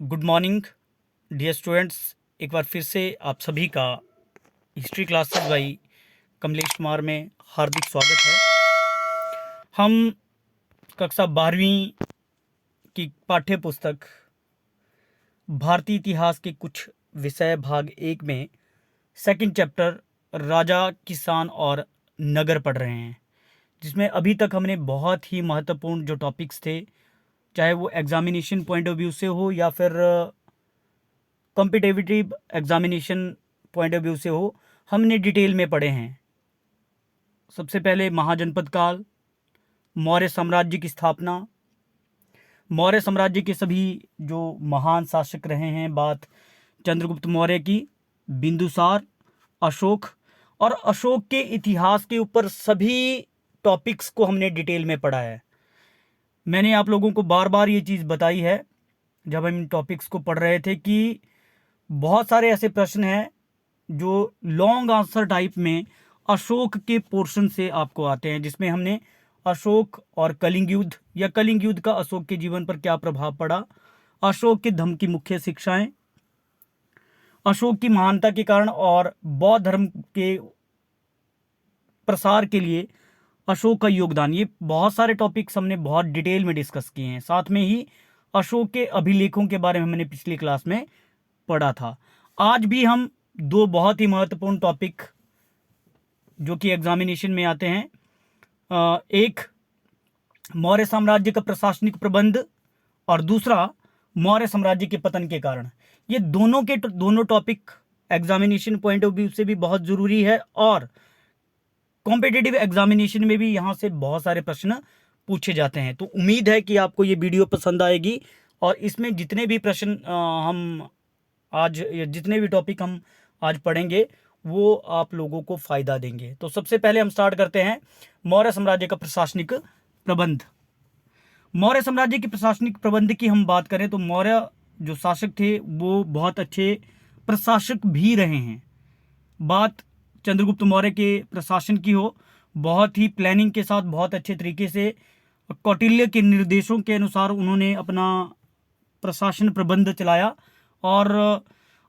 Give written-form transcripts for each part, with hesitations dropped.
Good morning dear students. एक बार फिर से आप सभी का history classes by Kamlesh Kumar में हार्दिक स्वागत है। हम कक्षा 12वीं की पाठ्य पुस्तक भारतीय इतिहास के कुछ विषय भाग 1 में सेकंड चैप्टर राजा, किसान और नगर पढ़ रहे हैं, जिसमें अभी तक हमने बहुत ही महत्वपूर्ण जो टॉपिक्स थे, चाहे वो एग्जामिनेशन पॉइंट ऑफ व्यू से हो या फिर competitive examination point of view से हो, हमने डिटेल में पढ़े हैं। सबसे पहले महाजनपद काल, मौर्य साम्राज्य की स्थापना, मौर्य साम्राज्य के सभी जो महान शासक रहे हैं, बात चंद्रगुप्त मौर्य की, बिंदुसार, अशोक और अशोक के इतिहास के ऊपर सभी टॉपिक्स को हमने डिटेल में पढ़ा है। मैंने आप लोगों को बार बार ये चीज़ बताई है जब हम इन टॉपिक्स को पढ़ रहे थे कि बहुत सारे ऐसे प्रश्न हैं जो लॉन्ग आंसर टाइप में अशोक के पोर्शन से आपको आते हैं, जिसमें हमने अशोक और कलिंग युद्ध या कलिंग युद्ध का अशोक के जीवन पर क्या प्रभाव पड़ा, अशोक के धर्म की मुख्य शिक्षाएं, अशोक की महानता के कारण और बौद्ध धर्म के प्रसार के लिए अशोक का योगदान, ये बहुत सारे टॉपिक्स हमने बहुत डिटेल में डिस्कस किए हैं। साथ में ही अशोक के अभिलेखों के बारे में हमने पिछली क्लास में पढ़ा था। आज भी हम दो बहुत ही महत्वपूर्ण टॉपिक जो कि एग्जामिनेशन में आते हैं, एक मौर्य साम्राज्य का प्रशासनिक प्रबंध और दूसरा मौर्य साम्राज्य के पतन के कारण। ये दोनों topic examination point of view से भी बहुत ज़रूरी है और कॉम्पिटिटिव एग्जामिनेशन में भी यहाँ से बहुत सारे प्रश्न पूछे जाते हैं। तो उम्मीद है कि आपको ये वीडियो पसंद आएगी और इसमें जितने भी प्रश्न जितने भी टॉपिक हम आज पढ़ेंगे वो आप लोगों को फ़ायदा देंगे। तो सबसे पहले हम स्टार्ट करते हैं मौर्य साम्राज्य का प्रशासनिक प्रबंध। मौर्य साम्राज्य के प्रशासनिक प्रबंध की हम बात करें तो मौर्य जो शासक थे वो बहुत अच्छे प्रशासक भी रहे हैं। बात चंद्रगुप्त मौर्य के प्रशासन की हो, बहुत ही प्लानिंग के साथ बहुत अच्छे तरीके से कौटिल्य के निर्देशों के अनुसार उन्होंने अपना प्रशासन प्रबंध चलाया और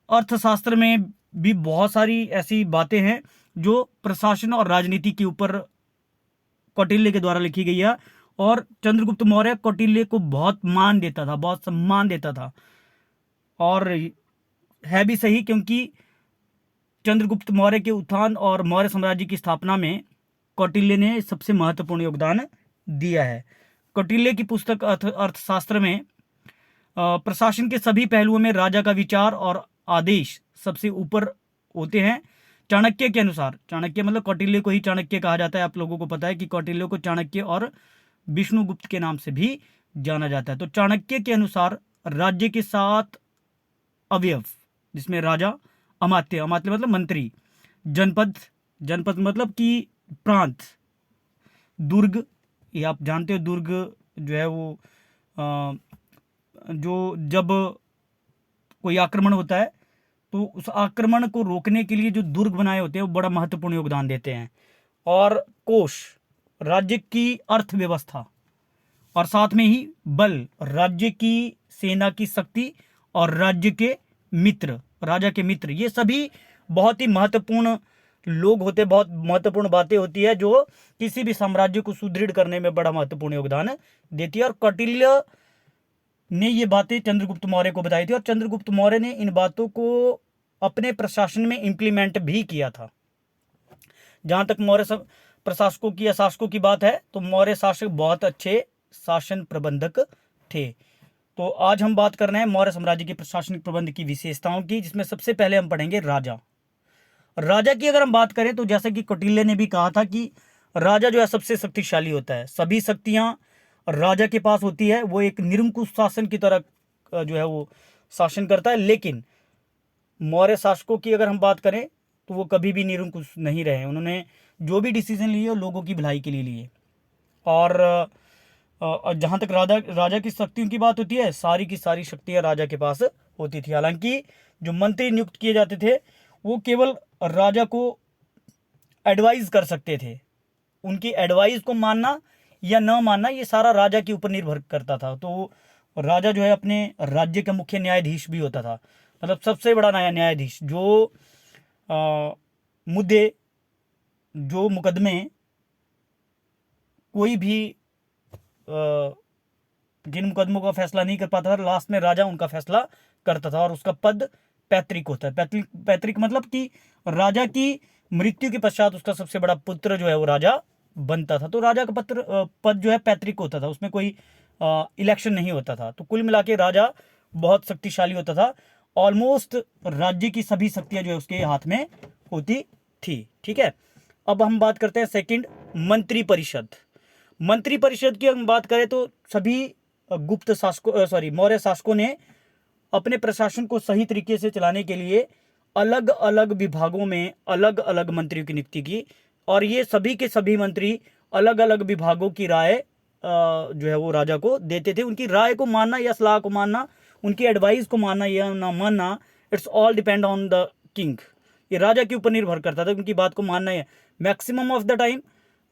अर्थशास्त्र में भी बहुत सारी ऐसी बातें हैं जो प्रशासन और राजनीति के ऊपर कौटिल्य के द्वारा लिखी गई है। और चंद्रगुप्त मौर्य कौटिल्य को बहुत मान देता था, बहुत सम्मान देता था, और है भी सही, क्योंकि चंद्रगुप्त मौर्य के उत्थान और मौर्य साम्राज्य की स्थापना में कौटिल्य ने सबसे महत्वपूर्ण योगदान दिया है। कौटिल्य की पुस्तक अर्थशास्त्र में प्रशासन के सभी पहलुओं में राजा का विचार और आदेश सबसे ऊपर होते हैं। चाणक्य के अनुसार, चाणक्य मतलब कौटिल्य को ही चाणक्य कहा जाता है। आप लोगों को पता है कि कौटिल्य को चाणक्य और विष्णुगुप्त के नाम से भी जाना जाता है। तो चाणक्य के अनुसार राज्य के 7 अवयव, जिसमें राजा, अमात्य, अमात्य मतलब मंत्री, जनपद, जनपद मतलब कि प्रांत, दुर्ग, ये आप जानते हो दुर्ग जो है वो जो जब कोई आक्रमण होता है तो उस आक्रमण को रोकने के लिए जो दुर्ग बनाए होते हैं वो बड़ा महत्वपूर्ण योगदान देते हैं। और कोष, राज्य की अर्थव्यवस्था, और साथ में ही बल, राज्य की सेना की शक्ति और राज्य के मित्र, राजा के मित्र, ये सभी बहुत ही महत्वपूर्ण लोग होते, बहुत महत्वपूर्ण बातें होती है जो किसी भी साम्राज्य को सुदृढ़ करने में बड़ा महत्वपूर्ण योगदान देती है। और कौटिल्य ने ये बातें चंद्रगुप्त मौर्य को बताई थी और चंद्रगुप्त मौर्य ने इन बातों को अपने प्रशासन में इम्प्लीमेंट भी किया था। जहाँ तक मौर्य प्रशासकों की या शासकों की बात है तो मौर्य शासक बहुत अच्छे शासन प्रबंधक थे। तो आज हम बात कर रहे हैं मौर्य साम्राज्य के प्रशासनिक प्रबंध की विशेषताओं की, जिसमें सबसे पहले हम पढ़ेंगे राजा। राजा की अगर हम बात करें तो जैसा कि कौटिल्य ने भी कहा था कि राजा जो है सबसे शक्तिशाली होता है, सभी शक्तियाँ राजा के पास होती है, वो एक निरंकुश शासन की तरह जो है वो शासन करता है। लेकिन मौर्य शासकों की अगर हम बात करें तो वो कभी भी निरंकुश नहीं रहे, उन्होंने जो भी डिसीजन लिए वो लोगों की भलाई के लिए लिए। और जहाँ तक राजा की शक्तियों की बात होती है, सारी की सारी शक्तियाँ राजा के पास होती थी। हालांकि जो मंत्री नियुक्त किए जाते थे वो केवल राजा को एडवाइज कर सकते थे, उनकी एडवाइस को मानना या न मानना ये सारा राजा के ऊपर निर्भर करता था। तो और राजा जो है अपने राज्य का मुख्य न्यायाधीश भी होता था, मतलब सबसे बड़ा न्यायाधीश, जो मुद्दे, जो मुकदमे, कोई भी जिन मुकदमों का फैसला नहीं कर पाता था, लास्ट में राजा उनका फैसला करता था। और उसका पद पैतृक होता है। पैतृक पैतृक मतलब कि राजा की मृत्यु के पश्चात उसका सबसे बड़ा पुत्र जो है वो राजा बनता था। तो राजा का पद जो है पैतृक होता था, उसमें कोई इलेक्शन नहीं होता था। तो कुल मिला के राजा बहुत शक्तिशाली होता था। ऑलमोस्ट राज्य की सभी शक्तियां जो है उसके हाथ में होती थी। ठीक है, अब हम बात करते हैं सेकंड, मंत्री परिषद। मंत्री परिषद की हम बात करें तो सभी गुप्त शासकों मौर्य शासकों ने अपने प्रशासन को सही तरीके से चलाने के लिए अलग अलग विभागों में अलग अलग मंत्रियों की नियुक्ति की। और ये सभी के सभी मंत्री अलग अलग विभागों की राय जो है वो राजा को देते थे। उनकी राय को मानना या सलाह को मानना, उनकी एडवाइस को मानना या ना मानना, it's all depend on the king. ये राजा के ऊपर निर्भर करता था, उनकी बात को मानना है। मैक्सिमम ऑफ द टाइम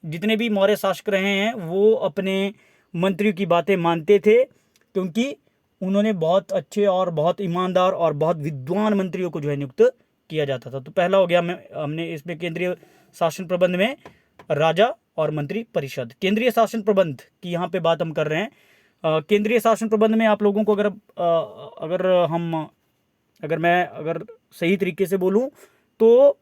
जितने भी मौर्य शासक रहे हैं वो अपने मंत्रियों की बातें मानते थे, क्योंकि उन्होंने बहुत अच्छे और बहुत ईमानदार और बहुत विद्वान मंत्रियों को जो है नियुक्त किया जाता था। तो पहला हो गया हमने इसमें केंद्रीय शासन प्रबंध में राजा और मंत्री परिषद। केंद्रीय शासन प्रबंध की यहाँ पे बात हम कर रहे हैं। केंद्रीय शासन प्रबंध में आप लोगों को अगर सही तरीके से बोलूं तो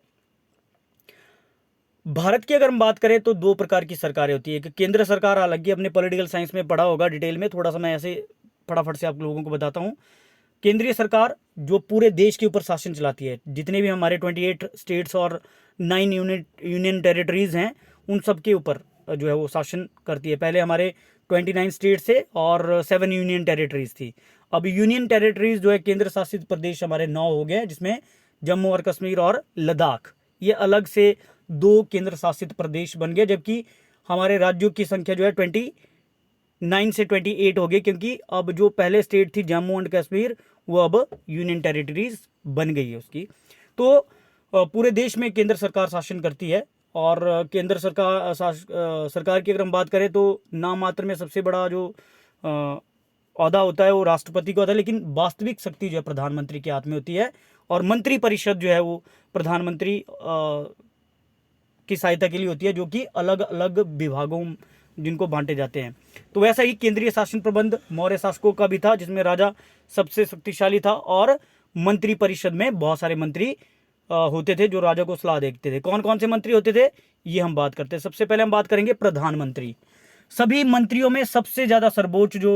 भारत की अगर हम बात करें तो दो प्रकार की सरकारें होती है। कि केंद्र सरकार, हालांकि अपने पॉलिटिकल साइंस में पढ़ा होगा डिटेल में, थोड़ा सा मैं ऐसे फटाफट से आप लोगों को बताता हूँ। केंद्रीय सरकार जो पूरे देश के ऊपर शासन चलाती है, जितने भी हमारे 28 स्टेट्स और 9 यूनियन टेरिटरीज हैं, उन सब के ऊपर जो है वो शासन करती है। पहले हमारे 29 स्टेट्स थे और 7 यूनियन टेरिटरीज थी। अब यूनियन टेरिटरीज जो है केंद्र शासित प्रदेश हमारे 9 हो गए, जिसमें जम्मू और कश्मीर और लद्दाख ये अलग से 2 केंद्र शासित प्रदेश बन गए। जबकि हमारे राज्यों की संख्या जो है 29 से 28 हो गई, क्योंकि अब जो पहले स्टेट थी जम्मू एंड कश्मीर वो अब यूनियन टेरिटरीज बन गई है उसकी। तो पूरे देश में केंद्र सरकार शासन करती है। और केंद्र सरकार की अगर हम बात करें तो नाम मात्र में सबसे बड़ा जो ओहदा होता है वो राष्ट्रपति का होता है, लेकिन वास्तविक शक्ति जो है प्रधानमंत्री के हाथ में होती है। और मंत्री परिषद जो है वो प्रधानमंत्री की सहायता के लिए होती है, जो कि अलग अलग विभागों जिनको बांटे जाते हैं। तो वैसा ही केंद्रीय शासन प्रबंध मौर्य शासकों का भी था, जिसमें राजा सबसे शक्तिशाली था और मंत्री परिषद में बहुत सारे मंत्री होते थे जो राजा को सलाह देते थे। कौन कौन से मंत्री होते थे ये हम बात करते हैं। सबसे पहले हम बात करेंगे प्रधानमंत्री। सभी मंत्रियों में सबसे ज्यादा सर्वोच्च जो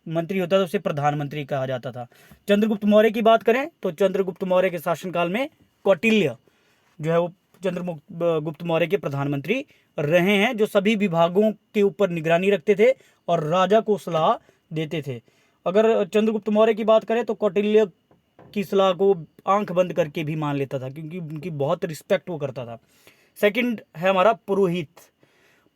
मंत्री होता था उसे प्रधानमंत्री कहा जाता था। चंद्रगुप्त मौर्य की बात करें तो चंद्रगुप्त मौर्य के शासनकाल में कौटिल्य जो है वो चंद्रगुप्त मौर्य के प्रधानमंत्री रहे हैं, जो सभी विभागों के ऊपर निगरानी रखते थे और राजा को सलाह देते थे। अगर चंद्रगुप्त मौर्य की बात करें तो कौटिल्य की सलाह को आंख बंद करके भी मान लेता था, क्योंकि उनकी बहुत रिस्पेक्ट वो करता था। सेकंड है हमारा पुरोहित।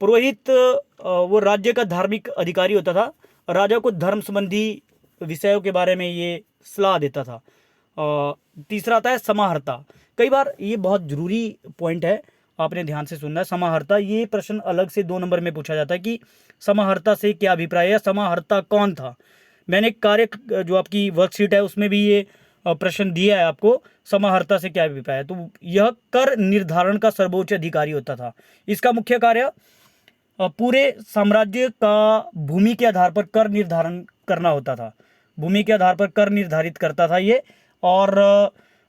पुरोहित वो राज्य का धार्मिक अधिकारी होता था। राजा को धर्म संबंधी विषयों के बारे में ये सलाह देता था। तीसरा आता है समाहर्ता। कई बार ये बहुत जरूरी पॉइंट है, आपने ध्यान से सुनना है। समाहर्ता, ये प्रश्न अलग से 2 नंबर में पूछा जाता है कि समाहर्ता से क्या अभिप्राय है, समाहर्ता कौन था। मैंने कार्य जो आपकी वर्कशीट है उसमें भी ये प्रश्न दिया है आपको, समाहर्ता से क्या अभिप्राय है। तो यह कर निर्धारण का सर्वोच्च अधिकारी होता था। इसका मुख्य कार्य पूरे साम्राज्य का भूमि के आधार पर कर निर्धारण करना होता था। भूमि के आधार पर कर निर्धारित करता था ये, और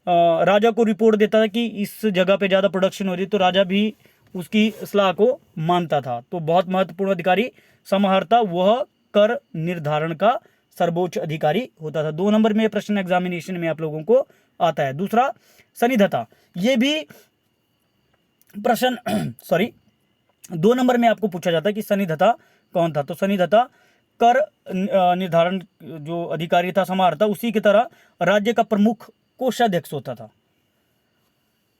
राजा को रिपोर्ट देता था कि इस जगह पे ज़्यादा प्रोडक्शन हो रही है, तो राजा भी उसकी सलाह को मानता था। तो बहुत महत्वपूर्ण अधिकारी समाहर्ता, वह कर निर्धारण का सर्वोच्च अधिकारी होता था। 2 नंबर में प्रश्न एग्जामिनेशन में आप लोगों को आता है। दूसरा सन्निधता, ये भी प्रश्न 2 नंबर में आपको पूछा जाता है कि सन्निधता कौन था। तो सन्निधता कर निर्धारण जो अधिकारी था समाहर्ता, उसी की तरह राज्य का प्रमुख कोषाध्यक्ष होता था।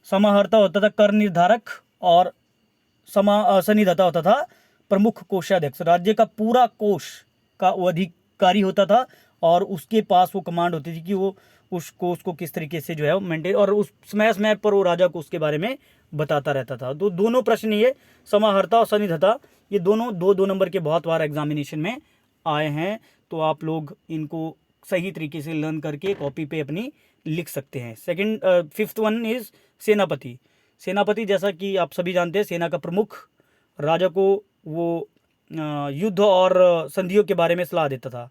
समाहर्ता होता था कर निर्धारक और सन्निधता होता था प्रमुख कोषाध्यक्ष। राज्य का पूरा कोष का वो अधिकारी होता था और उसके पास वो कमांड होती थी कि वो उस कोष को किस तरीके से जो है मेंटेन, और उस समय पर वो राजा को उसके बारे में बताता रहता था। तो दोनों प्रश्न ये समाहर्ता और सन्निधता, ये दोनों 2 नंबर के बहुत बार एग्जामिनेशन में आए हैं। तो आप लोग इनको सही तरीके से लर्न करके कॉपी पे अपनी लिख सकते हैं। सेकंड, फिफ्थ वन इज सेनापति। सेनापति जैसा कि आप सभी जानते हैं, सेना का प्रमुख राजा को वो युद्ध और संधियों के बारे में सलाह देता था।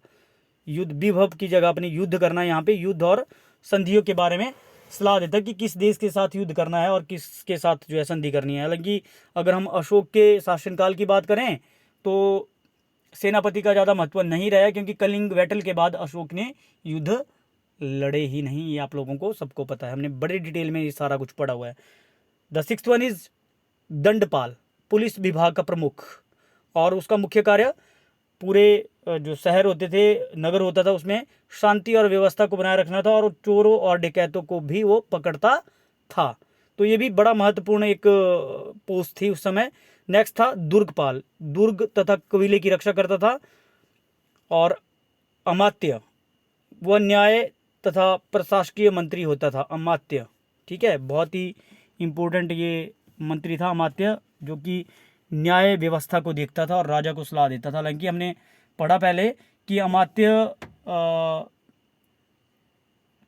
युद्ध विभव की जगह अपनी युद्ध करना, यहाँ पे युद्ध और संधियों के बारे में सलाह देता है कि किस देश के साथ युद्ध करना है और किसके साथ जो है संधि करनी है। हालांकि अगर हम अशोक के शासनकाल की बात करें तो सेनापति का ज़्यादा महत्व नहीं रहा, क्योंकि कलिंग बैटल के बाद अशोक ने युद्ध लड़े ही नहीं। ये आप लोगों को सबको पता है, हमने बड़े डिटेल में ये सारा कुछ पढ़ा हुआ है। द सिक्स्थ वन इज दंडपाल, पुलिस विभाग का प्रमुख, और उसका मुख्य कार्य पूरे जो शहर होते थे, नगर होता था, उसमें शांति और व्यवस्था को बनाए रखना था, और चोरों और डकैतों को भी वो पकड़ता था। तो ये भी बड़ा महत्वपूर्ण एक पोस्ट थी उस समय। नेक्स्ट था दुर्गपाल, दुर्ग तथा कबीले की रक्षा करता था। और अमात्य, वह न्याय तथा प्रशासकीय मंत्री होता था, अमात्य। ठीक है, बहुत ही इम्पोर्टेंट ये मंत्री था अमात्य, जो कि न्याय व्यवस्था को देखता था और राजा को सलाह देता था। हालांकि हमने पढ़ा पहले कि अमात्य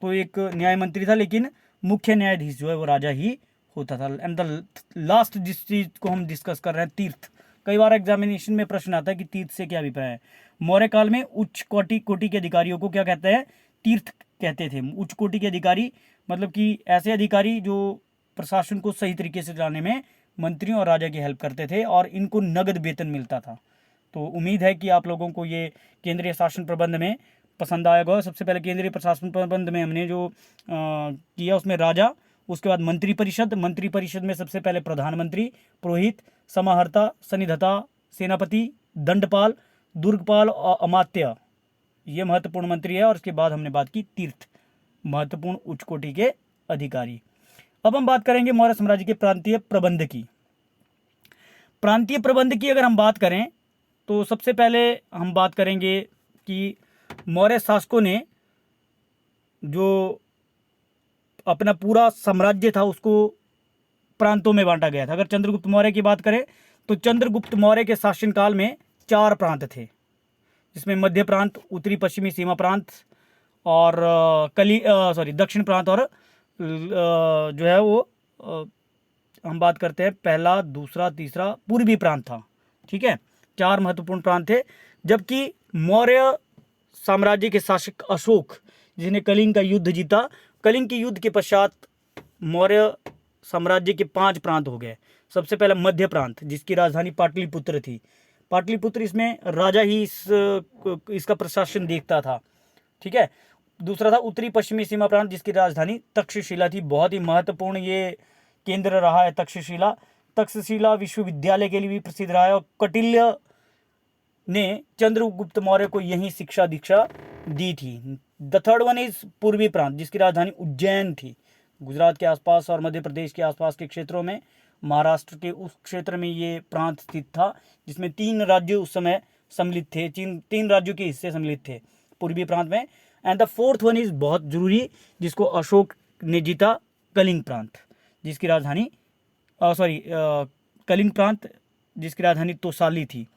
तो एक न्याय मंत्री था, लेकिन मुख्य न्यायाधीश जो है वो राजा ही होता था। एंड द लास्ट जिस चीज़ को हम डिस्कस कर रहे हैं, तीर्थ। कई बार एग्जामिनेशन में प्रश्न आता है कि तीर्थ से क्या अभिप्राय है। मौर्य काल में उच्च कोटि के अधिकारियों को क्या कहते हैं? तीर्थ कहते थे। उच्च कोटि के अधिकारी मतलब कि ऐसे अधिकारी जो प्रशासन को सही तरीके से चलाने में मंत्रियों और राजा की हेल्प करते थे, और इनको नगद वेतन मिलता था। तो उम्मीद है कि आप लोगों को ये केंद्रीय शासन प्रबंध में पसंद आएगा। सबसे पहले केंद्रीय प्रशासन प्रबंध में हमने जो किया उसमें राजा, उसके बाद मंत्रिपरिषद, मंत्रिपरिषद में सबसे पहले प्रधानमंत्री, पुरोहित, समाहर्ता, सन्निधता, सेनापति, दंडपाल, दुर्गपाल और अमात्य, ये महत्वपूर्ण मंत्री है। और उसके बाद हमने बात की तीर्थ, महत्वपूर्ण उच्च कोटि के अधिकारी। अब हम बात करेंगे मौर्य साम्राज्य के प्रांतीय प्रबंध की। प्रांतीय प्रबंध की अगर हम बात करें तो सबसे पहले हम बात करेंगे कि मौर्य शासकों ने जो अपना पूरा साम्राज्य था उसको प्रांतों में बांटा गया था। अगर चंद्रगुप्त मौर्य की बात करें तो चंद्रगुप्त मौर्य के शासनकाल में 4 प्रांत थे, जिसमें मध्य प्रांत, उत्तरी पश्चिमी सीमा प्रांत और दक्षिण प्रांत, और जो है वो हम बात करते हैं पहला, दूसरा, तीसरा पूर्वी प्रांत था। ठीक है, 4 महत्वपूर्ण प्रांत थे। जबकि मौर्य साम्राज्य के शासक अशोक, जिसने कलिंग का युद्ध जीता, कलिंग के युद्ध के पश्चात मौर्य साम्राज्य के 5 प्रांत हो गए। सबसे पहला मध्य प्रांत, जिसकी राजधानी पाटलिपुत्र थी। पाटलिपुत्र, इसमें राजा ही इसका प्रशासन देखता था। ठीक है। दूसरा था उत्तरी पश्चिमी सीमा प्रांत, जिसकी राजधानी तक्षशिला थी। बहुत ही महत्वपूर्ण ये केंद्र रहा है तक्षशिला। तक्षशिला विश्वविद्यालय के लिए भी प्रसिद्ध रहा है, और कौटिल्य ने चंद्रगुप्त मौर्य को यही शिक्षा दीक्षा दी थी। द थर्ड वन इज पूर्वी प्रांत, जिसकी राजधानी उज्जैन थी। गुजरात के आसपास और मध्य प्रदेश के आसपास के क्षेत्रों में, महाराष्ट्र के उस क्षेत्र में ये प्रांत स्थित था, जिसमें 3 राज्य उस समय सम्मिलित थे। 3 राज्यों के हिस्से सम्मिलित थे पूर्वी प्रांत में। And the fourth one is बहुत जरूरी, जिसको अशोक ने जीता, कलिंग प्रांत, जिसकी राजधानी कलिंग प्रांत, जिसकी राजधानी तोसाली थी,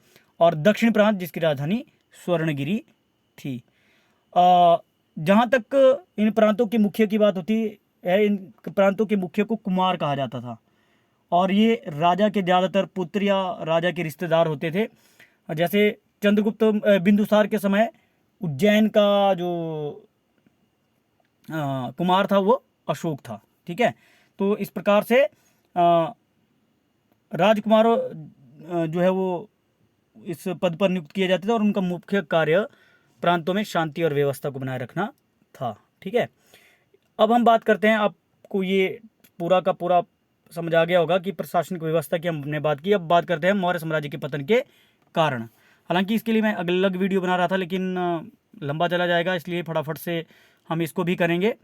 और दक्षिण प्रांत, जिसकी राजधानी स्वर्णगिरी थी। जहाँ तक इन प्रांतों के मुख्य की बात होती है, इन प्रांतों के मुख्य को कुमार कहा जाता था, और ये राजा के ज़्यादातर पुत्र या राजा के रिश्तेदार होते थे। जैसे चंद्रगुप्त बिंदुसार के समय उज्जैन का जो कुमार था वो अशोक था। ठीक है, तो इस प्रकार से राजकुमार जो है वो इस पद पर नियुक्त किए जाते थे, और उनका मुख्य कार्य प्रांतों में शांति और व्यवस्था को बनाए रखना था। ठीक है, अब हम बात करते हैं, आपको ये पूरा का पूरा समझ आ गया होगा कि प्रशासनिक व्यवस्था की हमने बात की। अब बात करते हैं मौर्य साम्राज्य के पतन के कारण। हालांकि इसके लिए मैं अलग वीडियो बना रहा था, लेकिन लंबा चला जाएगा, इसलिए फटाफट से हम इसको भी करेंगे,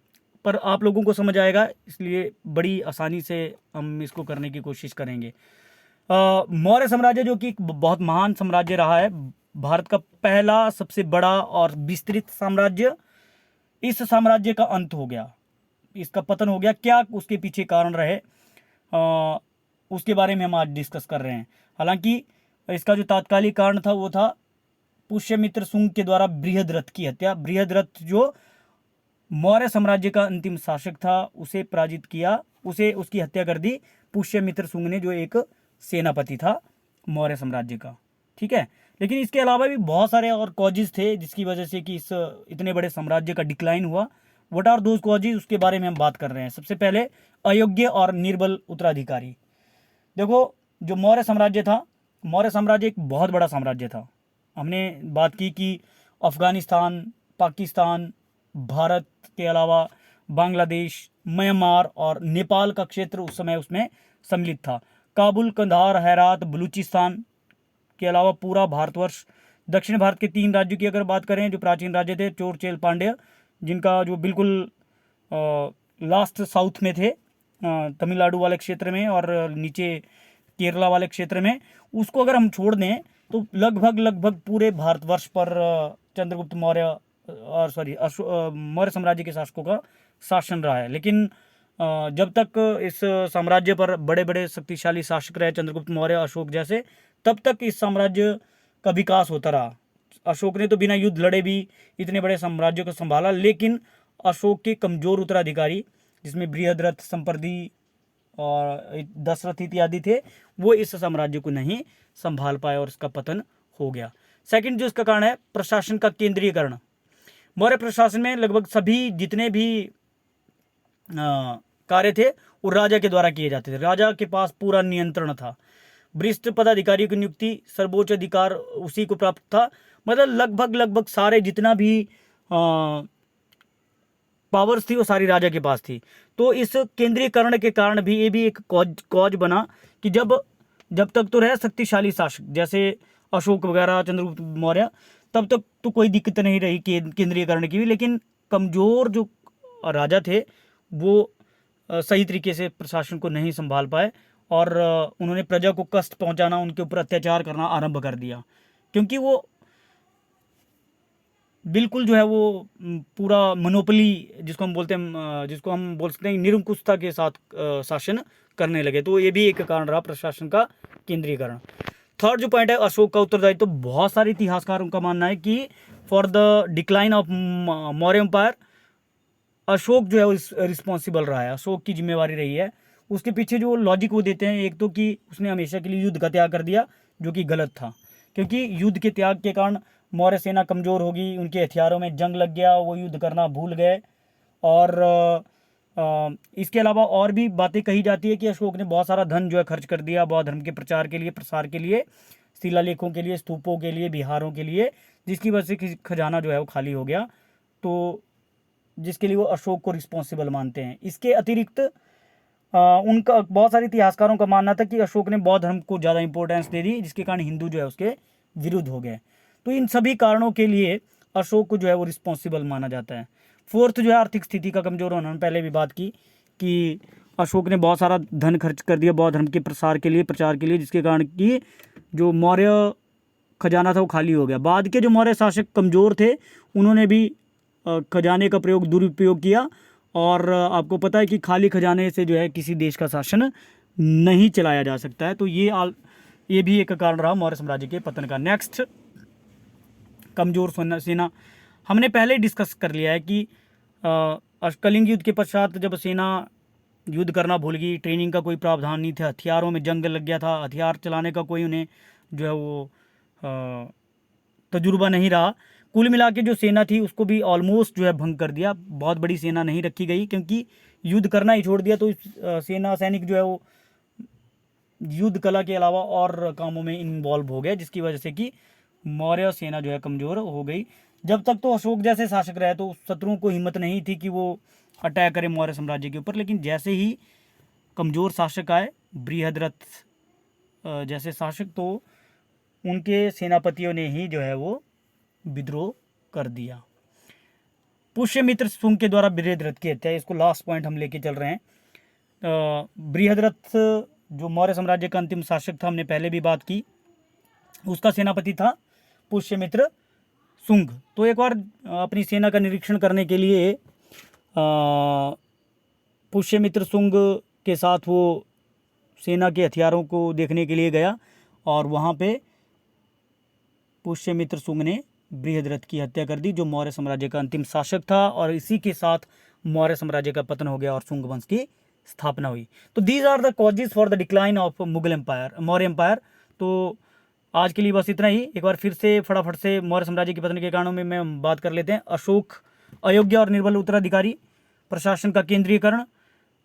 पर आप लोगों को समझ आएगा, इसलिए बड़ी आसानी से हम इसको करने की कोशिश करेंगे। मौर्य साम्राज्य, जो कि एक बहुत महान साम्राज्य रहा है, भारत का पहला सबसे बड़ा और विस्तृत साम्राज्य, इस साम्राज्य का अंत हो गया, इसका पतन हो गया। क्या उसके पीछे कारण रहे, उसके बारे में हम आज डिस्कस कर रहे हैं। हालांकि इसका जो तात्कालिक कारण था वो था पुष्यमित्र शुंग के द्वारा बृहद्रथ की हत्या। बृहद्रथ जो मौर्य साम्राज्य का अंतिम शासक था, उसे पराजित किया, उसे उसकी हत्या कर दी पुष्यमित्र शुंग ने, जो एक सेनापति था मौर्य साम्राज्य का। ठीक है, लेकिन इसके अलावा भी बहुत सारे और कॉजेज थे जिसकी वजह से कि इस इतने बड़े साम्राज्य का डिक्लाइन हुआ। व्हाट आर दोज कॉजेज, उसके बारे में हम बात कर रहे हैं। सबसे पहले अयोग्य और निर्बल उत्तराधिकारी। देखो, जो मौर्य साम्राज्य था, मौर्य साम्राज्य एक बहुत बड़ा साम्राज्य था। हमने बात की कि अफगानिस्तान, पाकिस्तान, भारत के अलावा बांग्लादेश, म्यांमार और नेपाल का क्षेत्र उस समय उसमें सम्मिलित था। काबुल, कंधार, हेरात, बलूचिस्तान के अलावा पूरा भारतवर्ष। दक्षिण भारत के 3 राज्यों की अगर बात करें जो प्राचीन राज्य थे, चोर चेल पांड्य, जिनका जो बिल्कुल लास्ट साउथ में थे, तमिलनाडु वाले क्षेत्र में और नीचे केरला वाले क्षेत्र में, उसको अगर हम छोड़ दें तो लगभग पूरे भारतवर्ष पर चंद्रगुप्त मौर्य और मौर्य साम्राज्य के शासकों का शासन रहा है। लेकिन जब तक इस साम्राज्य पर बड़े बड़े शक्तिशाली शासक रहे, चंद्रगुप्त मौर्य, अशोक जैसे, तब तक इस साम्राज्य का विकास होता रहा। अशोक ने तो बिना युद्ध लड़े भी इतने बड़े साम्राज्य को संभाला, लेकिन अशोक के कमजोर उत्तराधिकारी, जिसमें बृहद्रथ, संप्रदी और दशरथ इत्यादि थे, वो इस साम्राज्य को नहीं संभाल पाए और इसका पतन हो गया। सेकंड जो इसका कारण है, प्रशासन का केंद्रीयकरण। मौर्य प्रशासन में लगभग सभी जितने भी कार्य थे वो राजा के द्वारा किए जाते थे। राजा के पास पूरा नियंत्रण था। वरिष्ठ पदाधिकारियों की नियुक्ति, सर्वोच्च अधिकार उसी को प्राप्त था। मतलब लगभग सारे जितना भी पावर्स थी वो सारी राजा के पास थी। तो इस केंद्रीयकरण के कारण भी ये भी एक कॉज बना कि जब तक तो रहे शक्तिशाली शासक जैसे अशोक वगैरह, चंद्रगुप्त मौर्य, तब तक तो कोई दिक्कत नहीं रही केंद्रीयकरण की भी। लेकिन कमजोर जो राजा थे वो सही तरीके से प्रशासन को नहीं संभाल पाए और उन्होंने प्रजा को कष्ट पहुंचाना, उनके ऊपर अत्याचार करना आरंभ कर दिया, क्योंकि वो बिल्कुल जो है वो पूरा मोनोपोली जिसको हम बोल सकते हैं निरंकुशता के साथ शासन करने लगे। तो ये भी एक कारण रहा प्रशासन का केंद्रीकरण। थर्ड जो पॉइंट है, अशोक का उत्तरदायित्व। तो बहुत सारे इतिहासकारों का मानना है कि for the decline of Maurya empire Ashoka जो है वो रिस्पॉन्सिबल रहा है, अशोक की जिम्मेवारी रही है। उसके पीछे जो लॉजिक वो देते हैं, एक तो कि उसने हमेशा के लिए युद्ध का त्याग कर दिया, जो कि गलत था, क्योंकि युद्ध के त्याग के कारण मौर्य सेना कमज़ोर होगी, उनके हथियारों में जंग लग गया, वो युद्ध करना भूल गए। और इसके अलावा और भी बातें कही जाती है कि अशोक ने बहुत सारा धन जो है खर्च कर दिया बौद्ध धर्म के प्रचार के लिए, प्रसार के लिए, शिलालेखों के लिए, स्तूपों के लिए, विहारों के लिए, जिसकी वजह से खजाना जो है वो खाली हो गया। तो जिसके लिए वो अशोक को रिस्पॉन्सिबल मानते हैं। इसके अतिरिक्त उनका बहुत सारे इतिहासकारों का मानना था कि अशोक ने बौद्ध धर्म को ज़्यादा इंपॉर्टेंस दे दी, जिसके कारण हिंदू जो है उसके विरुद्ध हो गए। तो इन सभी कारणों के लिए अशोक को जो है वो रिस्पॉन्सिबल माना जाता है। फोर्थ जो है, आर्थिक स्थिति का कमजोर होना। हमने पहले भी बात की कि अशोक ने बहुत सारा धन खर्च कर दिया बौद्ध धर्म के प्रचार के लिए, जिसके कारण कि जो मौर्य खजाना था वो खाली हो गया। बाद के जो मौर्य शासक कमज़ोर थे, उन्होंने भी खजाने का दुरुपयोग किया। और आपको पता है कि खाली खजाने से जो है किसी देश का शासन नहीं चलाया जा सकता है। तो ये भी एक कारण रहा मौर्य साम्राज्य के पतन का। नेक्स्ट, कमज़ोर सेना। हमने पहले डिस्कस कर लिया है कि कलिंग युद्ध के पश्चात जब सेना युद्ध करना भूल गई, ट्रेनिंग का कोई प्रावधान नहीं था, हथियारों में जंग लग गया था, हथियार चलाने का कोई उन्हें जो है वो तजुर्बा नहीं रहा। कुल मिला के जो सेना थी उसको भी ऑलमोस्ट जो है भंग कर दिया। बहुत बड़ी सेना नहीं रखी गई, क्योंकि युद्ध करना ही छोड़ दिया। तो सैनिक जो है वो युद्ध कला के अलावा और कामों में इन्वॉल्व हो गए, जिसकी वजह से कि मौर्य सेना जो है कमज़ोर हो गई। जब तक तो अशोक जैसे शासक रहे तो शत्रुओं को हिम्मत नहीं थी कि वो अटैक करें मौर्य साम्राज्य के ऊपर। लेकिन जैसे ही कमज़ोर शासक आए, बृहद्रथ जैसे शासक, तो उनके सेनापतियों ने ही जो है वो विद्रोह कर दिया। पुष्यमित्र शुंग के द्वारा बृहद्रथ की हत्या, इसको लास्ट पॉइंट हम लेके चल रहे हैं। बृहद्रथ जो मौर्य साम्राज्य का अंतिम शासक था, हमने पहले भी बात की, उसका सेनापति था पुष्यमित्र शुंग। तो एक बार अपनी सेना का निरीक्षण करने के लिए पुष्यमित्र शुंग के साथ वो सेना के हथियारों को देखने के लिए गया और वहाँ पे पुष्यमित्र शुंग ने बृहद्रथ की हत्या कर दी, जो मौर्य साम्राज्य का अंतिम शासक था, और इसी के साथ मौर्य साम्राज्य का पतन हो गया और शुंग वंश की स्थापना हुई। तो these are the causes for the decline of Mughal empire, Maurya empire. तो आज के लिए बस इतना ही। एक बार फिर से फटाफट से मौर्य साम्राज्य के पतन के कारणों में मैं बात कर लेते हैं। अशोक अयोग्य और निर्बल उत्तराधिकारी, प्रशासन का केंद्रीयकरण,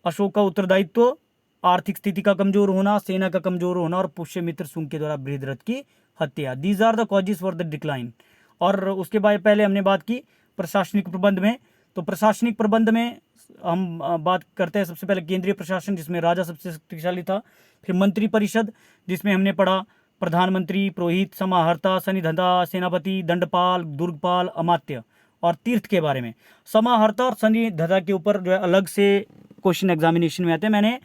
अशोक का उत्तरदायित्व, आर्थिक स्थिति का कमजोर होना, सेना का कमजोर होना और पुष्यमित्र शुंग के द्वारा बृहद्रथ की हत्या। These are the causes for the decline. और उसके बाद पहले हमने बात की प्रशासनिक प्रबंध में। तो प्रशासनिक प्रबंध में हम बात करते हैं सबसे पहले केंद्रीय प्रशासन, जिसमें राजा सबसे शक्तिशाली था। फिर मंत्री परिषद, जिसमें हमने पढ़ा प्रधानमंत्री, पुरोहित, समाहर्ता, सन्निधत्ता, सेनापति, दंडपाल, दुर्गपाल, अमात्य और तीर्थ के बारे में। समाहर्ता और सन्निधत्ता के ऊपर जो है अलग से क्वेश्चन एग्जामिनेशन में आते हैं। मैंने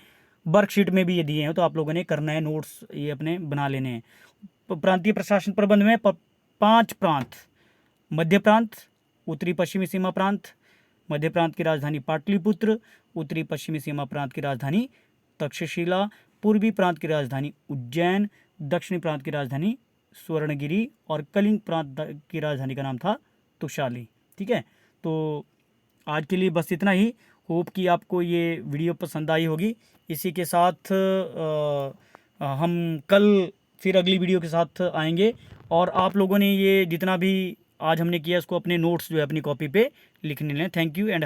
वर्कशीट में भी ये दिए हैं, तो आप लोगों ने करना है, नोट्स ये अपने बना लेने हैं। प्रांतीय प्रशासन प्रबंध में 5 प्रांत, मध्य प्रांत, उत्तरी पश्चिमी सीमा प्रांत, मध्य प्रांत की राजधानी पाटलिपुत्र, उत्तरी पश्चिमी सीमा प्रांत की राजधानी तक्षशिला, पूर्वी प्रांत की राजधानी उज्जैन, दक्षिणी प्रांत की राजधानी स्वर्णगिरी और कलिंग प्रांत की राजधानी का नाम था तुशाली। ठीक है, तो आज के लिए बस इतना ही। होप कि आपको ये वीडियो पसंद आई होगी। इसी के साथ हम कल फिर अगली वीडियो के साथ आएंगे, और आप लोगों ने ये जितना भी आज हमने किया इसको अपने नोट्स जो है अपनी कॉपी पे लिखने लें। Thank you and